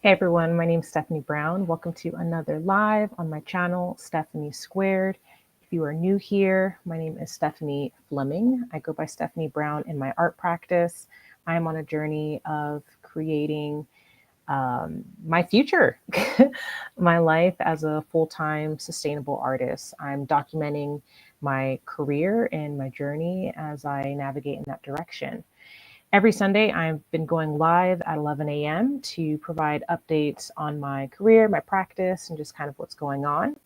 Hey everyone, my name is Stephanie Brown. Welcome to another live on my channel, Stephanie Squared. If you are new here, my name is Stephanie Fleming. I go by Stephanie Brown in my art practice. I'm on a journey of creating my future, my life as a full-time sustainable artist. I'm documenting my career and my journey as I navigate in that direction. Every Sunday, I've been going live at 11 a.m. to provide updates on my career, my practice, and just kind of what's going on.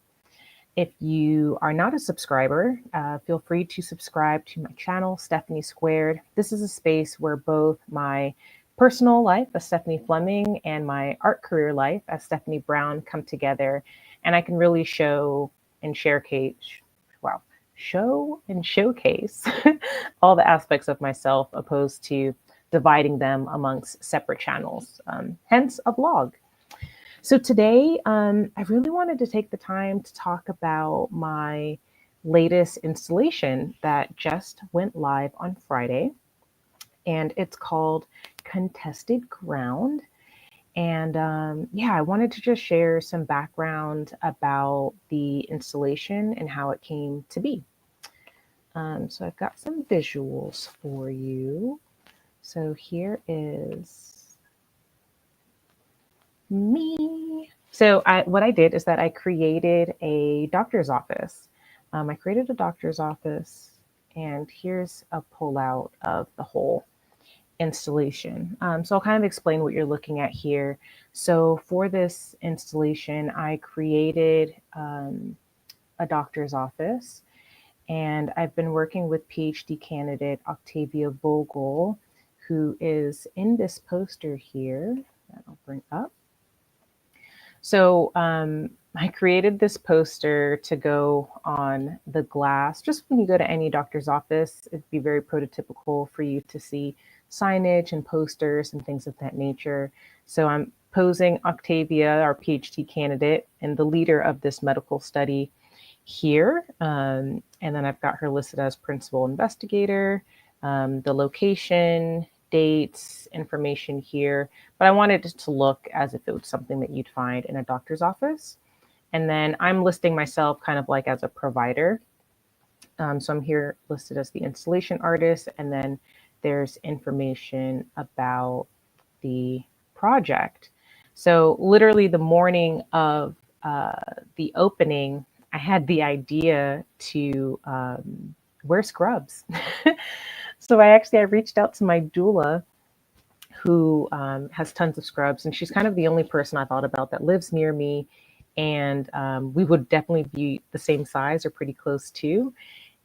If you are not a subscriber, feel free to subscribe to my channel, Stephanie Squared. This is a space where both my personal life as Stephanie Fleming and my art career life as Stephanie Brown come together, and I can really wow, show and showcase all the aspects of myself, opposed to dividing them amongst separate channels. Hence a vlog. So today, I really wanted to take the time to talk about my latest installation that just went live on Friday, and it's called Contested Ground. And yeah, I wanted to just share some background about the installation and how it came to be. So I've got some visuals for you. So here is me. So what I did is that I created a doctor's office. I created a doctor's office, and here's a pullout of the whole installation. So I'll kind of explain what you're looking at here. So for this installation, I created a doctor's office, and I've been working with PhD candidate Octavia Vogel, who is in this poster here that I'll bring up. So I created this poster to go on the glass. Just when you go to any doctor's office, it'd be very prototypical for you to see signage and posters and things of that nature. So I'm posing Octavia, our PhD candidate, and the leader of this medical study here. And then I've got her listed as principal investigator, the location, dates, information here. But I wanted it to look as if it was something that you'd find in a doctor's office. And then I'm listing myself kind of like as a provider. So I'm here listed as the installation artist, and then there's information about the project. So literally the morning of the opening, I had the idea to wear scrubs. So I reached out to my doula, who has tons of scrubs, and she's kind of the only person I thought about that lives near me, and we would definitely be the same size or pretty close to.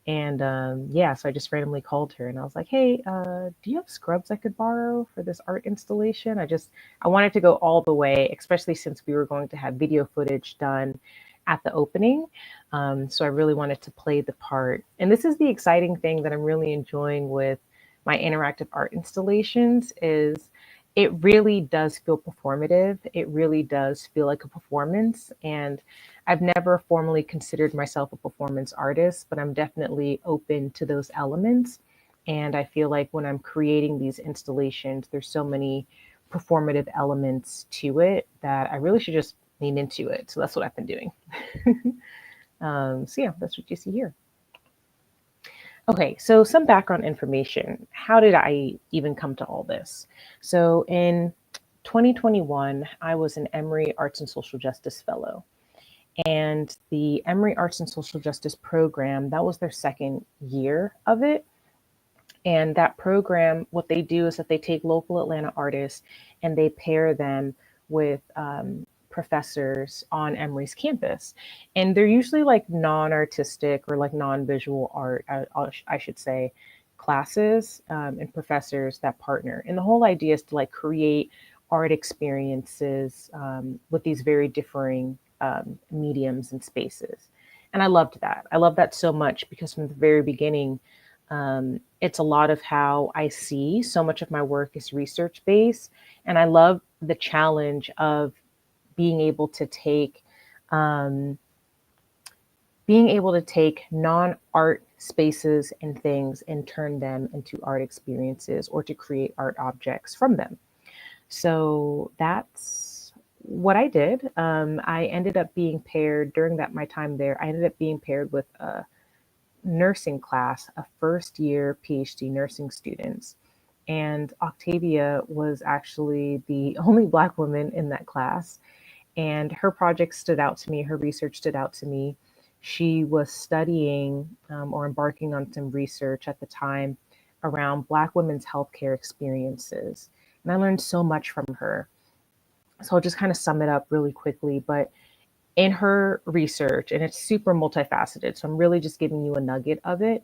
And yeah, so I just randomly called her and I was like, hey, do you have scrubs I could borrow for this art installation? I wanted to go all the way, especially since we were going to have video footage done at the opening. So I really wanted to play the part. And this is the exciting thing that I'm really enjoying with my interactive art installations is it really does feel performative. It really does feel like a performance. And I've never formally considered myself a performance artist, but I'm definitely open to those elements. And I feel like when I'm creating these installations, there's so many performative elements to it that I really should just lean into it. So that's what I've been doing. So yeah, that's what you see here. Okay, so some background information. How did I even come to all this? So in 2021, I was an Emory Arts and Social Justice Fellow. And the Emory Arts and Social Justice program, that was their second year of it. And that program, what they do is that they take local Atlanta artists and they pair them with professors on Emory's campus. And they're usually like non-artistic or like non-visual art, I should say, classes and professors that partner. And the whole idea is to like create art experiences with these very differing mediums and spaces. And I loved that. I love that so much because from the very beginning, it's a lot of how I see. So much of my work is research based, and I love the challenge of being able to take um, non-art spaces and things and turn them into art experiences or to create art objects from them. So that's what I did, I ended up being paired during that my time there. I ended up being paired with a nursing class, a first year PhD nursing students. And Octavia was actually the only Black woman in that class. And her project stood out to me, her research stood out to me. She was studying or embarking on some research at the time around Black women's healthcare experiences. And I learned so much from her. So I'll just kind of sum it up really quickly. But in her research, and it's super multifaceted, so I'm really just giving you a nugget of it.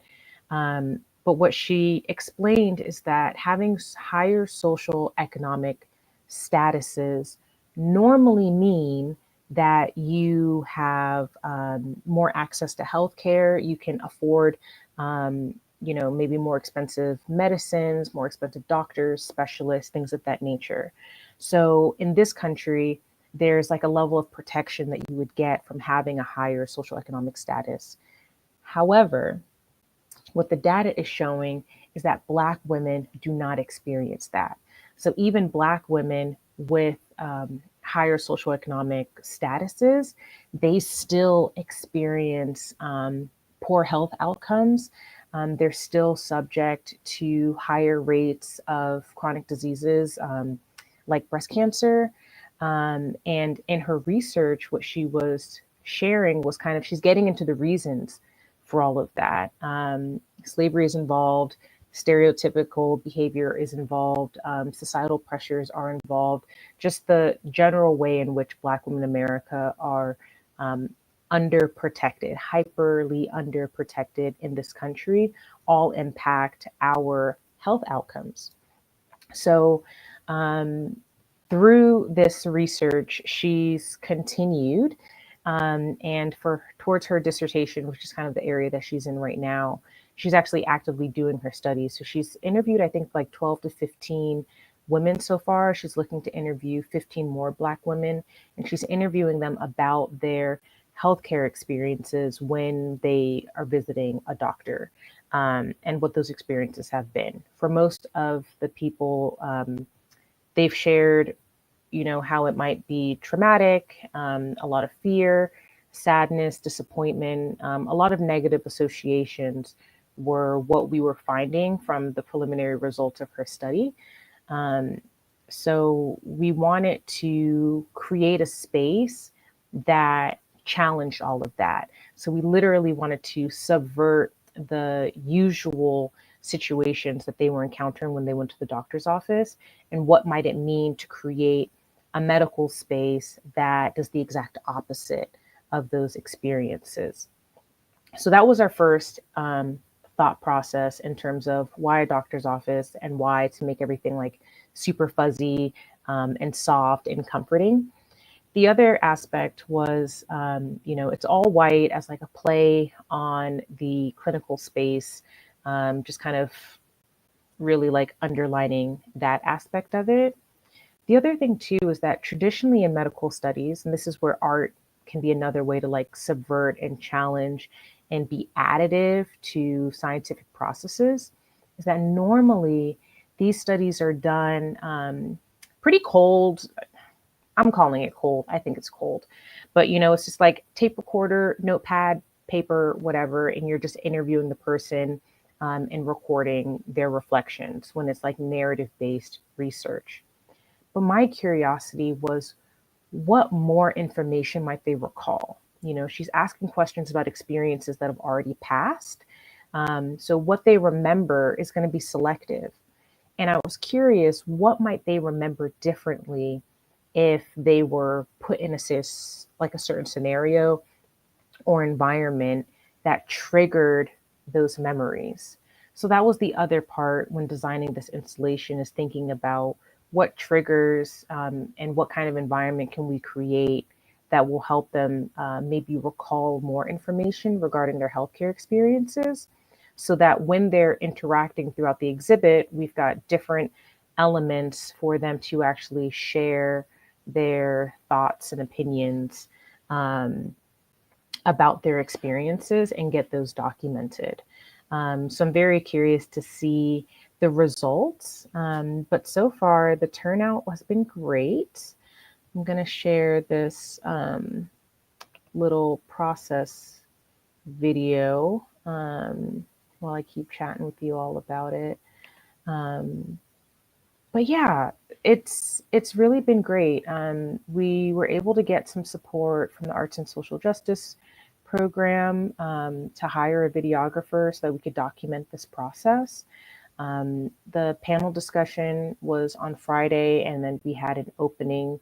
But what she explained is that having higher social economic statuses normally mean that you have more access to healthcare, you can afford, maybe more expensive medicines, more expensive doctors, specialists, things of that nature. So in this country, there's like a level of protection that you would get from having a higher social economic status. However, what the data is showing is that Black women do not experience that. So even Black women with higher socioeconomic statuses, they still experience poor health outcomes. They're still subject to higher rates of chronic diseases like breast cancer. And in her research, what she was sharing was kind of, she's getting into the reasons for all of that. Slavery is involved, stereotypical behavior is involved, societal pressures are involved, just the general way in which Black women in America are underprotected, hyperly underprotected in this country, all impact our health outcomes. So, um, through this research, she's continued, and for towards her dissertation, which is kind of the area that she's in right now, she's actually actively doing her studies. So she's interviewed, I think, like 12 to 15 women so far. She's looking to interview 15 more Black women, and she's interviewing them about their healthcare experiences when they are visiting a doctor, and what those experiences have been. For most of the people, they've shared, how it might be traumatic, a lot of fear, sadness, disappointment, a lot of negative associations were what we were finding from the preliminary results of her study. Um, so we wanted to create a space that challenged all of that. So we literally wanted to subvert the usual situations that they were encountering when they went to the doctor's office, and what might it mean to create a medical space that does the exact opposite of those experiences. So that was our first thought process in terms of why a doctor's office and why to make everything like super fuzzy and soft and comforting. The other aspect was, it's all white as like a play on the clinical space, just kind of really like underlining that aspect of it. The other thing too is that traditionally in medical studies, and this is where art can be another way to like subvert and challenge and be additive to scientific processes, is that normally these studies are done pretty cold. I'm calling it cold. I think it's cold. But it's just like tape recorder, notepad, paper, whatever, and you're just interviewing the person and recording their reflections when it's like narrative based research. But my curiosity was, what more information might they recall? She's asking questions about experiences that have already passed. So what they remember is going to be selective. And I was curious, what might they remember differently if they were put in like a certain scenario or environment that triggered those memories. So that was the other part when designing this installation, is thinking about what triggers and what kind of environment can we create that will help them maybe recall more information regarding their healthcare experiences, so that when they're interacting throughout the exhibit, we've got different elements for them to actually share their thoughts and opinions about their experiences and get those documented. So I'm very curious to see the results. But so far, the turnout has been great. I'm going to share this little process video while I keep chatting with you all about it. But yeah, it's really been great. We were able to get some support from the Arts and Social Justice program to hire a videographer so that we could document this process. The panel discussion was on Friday, and then we had an opening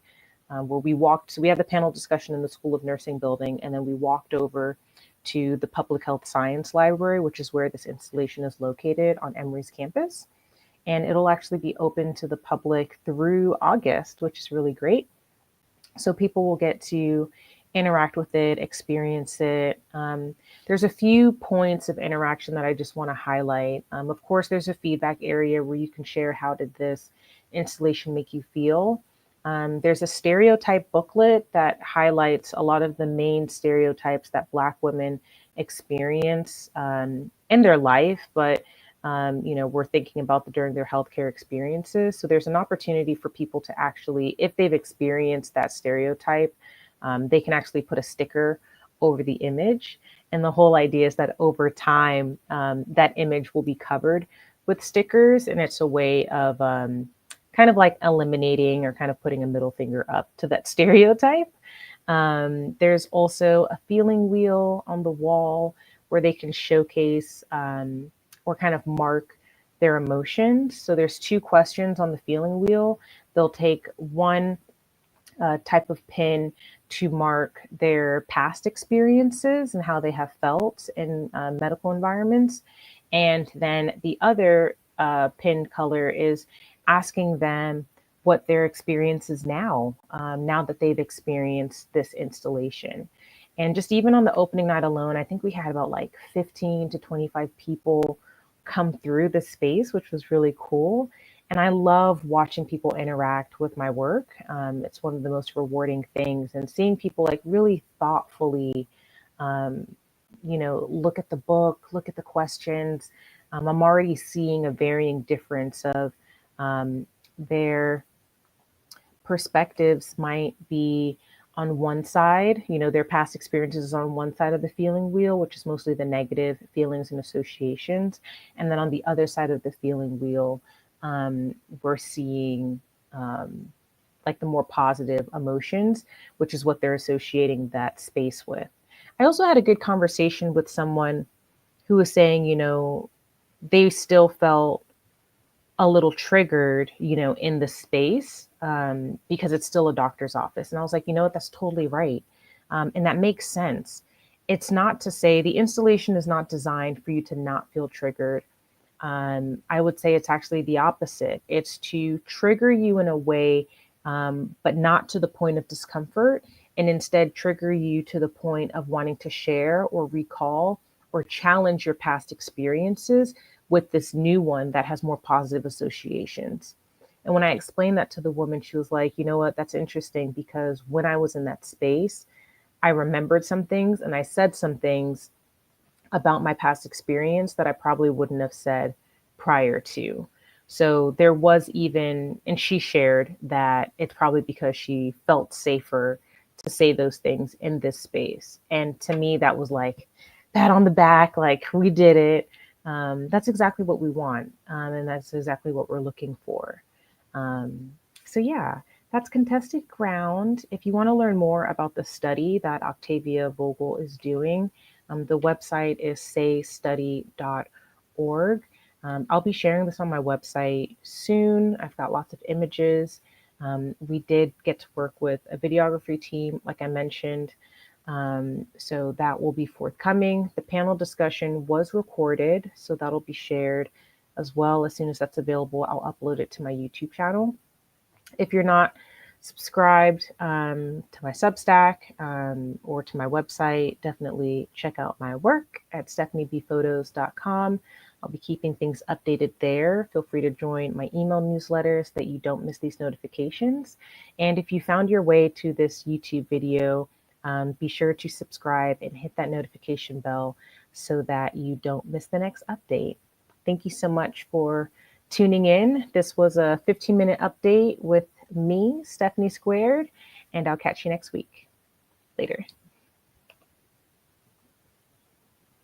where we walked. So we had the panel discussion in the School of Nursing building, and then we walked over to the Public Health Science Library, which is where this installation is located on Emory's campus. And it'll actually be open to the public through August, which is really great. So people will get to interact with it, experience it. There's a few points of interaction that I just want to highlight. Of course, there's a feedback area where you can share how did this installation make you feel. There's a stereotype booklet that highlights a lot of the main stereotypes that Black women experience in their life, but we're thinking about during their healthcare experiences. So there's an opportunity for people to actually, if they've experienced that stereotype, they can actually put a sticker over the image. And the whole idea is that over time, that image will be covered with stickers. And it's a way of kind of like eliminating or kind of putting a middle finger up to that stereotype. There's also a feeling wheel on the wall where they can showcase or kind of mark their emotions. So there's 2 questions on the feeling wheel. They'll take one type of pin to mark their past experiences and how they have felt in medical environments. And then the other pin color is asking them what their experience is now, now that they've experienced this installation. And just even on the opening night alone, I think we had about like 15 to 25 people come through the space, which was really cool. And I love watching people interact with my work. It's one of the most rewarding things, and seeing people like really thoughtfully, look at the book, look at the questions. I'm already seeing a varying difference of their perspectives might be on one side, their past experiences on one side of the feeling wheel, which is mostly the negative feelings and associations. And then on the other side of the feeling wheel, we're seeing like the more positive emotions, which is what they're associating that space with. I also had a good conversation with someone who was saying, they still felt a little triggered, in the space because it's still a doctor's office. And I was like, you know what, that's totally right. And that makes sense. It's not to say the installation is not designed for you to not feel triggered. I would say it's actually the opposite. It's to trigger you in a way, but not to the point of discomfort, and instead trigger you to the point of wanting to share or recall or challenge your past experiences with this new one that has more positive associations. And when I explained that to the woman, she was like, you know what, that's interesting because when I was in that space, I remembered some things and I said some things about my past experience that I probably wouldn't have said prior to. So there was even, and she shared that it's probably because she felt safer to say those things in this space. And to me, that was like pat on the back, like we did it. That's exactly what we want. And that's exactly what we're looking for. So yeah, that's Contested Ground. If you want to learn more about the study that Octavia Vogel is doing, the website is saystudy.org. I'll be sharing this on my website soon. I've got lots of images. We did get to work with a videography team, like I mentioned. So that will be forthcoming. The panel discussion was recorded, so that'll be shared as well. As soon as that's available, I'll upload it to my YouTube channel. If you're not subscribed to my Substack or to my website, definitely check out my work at stephaniebphotos.com. I'll be keeping things updated there. Feel free to join my email newsletters so that you don't miss these notifications. And if you found your way to this YouTube video, be sure to subscribe and hit that notification bell so that you don't miss the next update. Thank you so much for tuning in. This was a 15-minute update with me, Stephanie Squared, and I'll catch you next week. Later.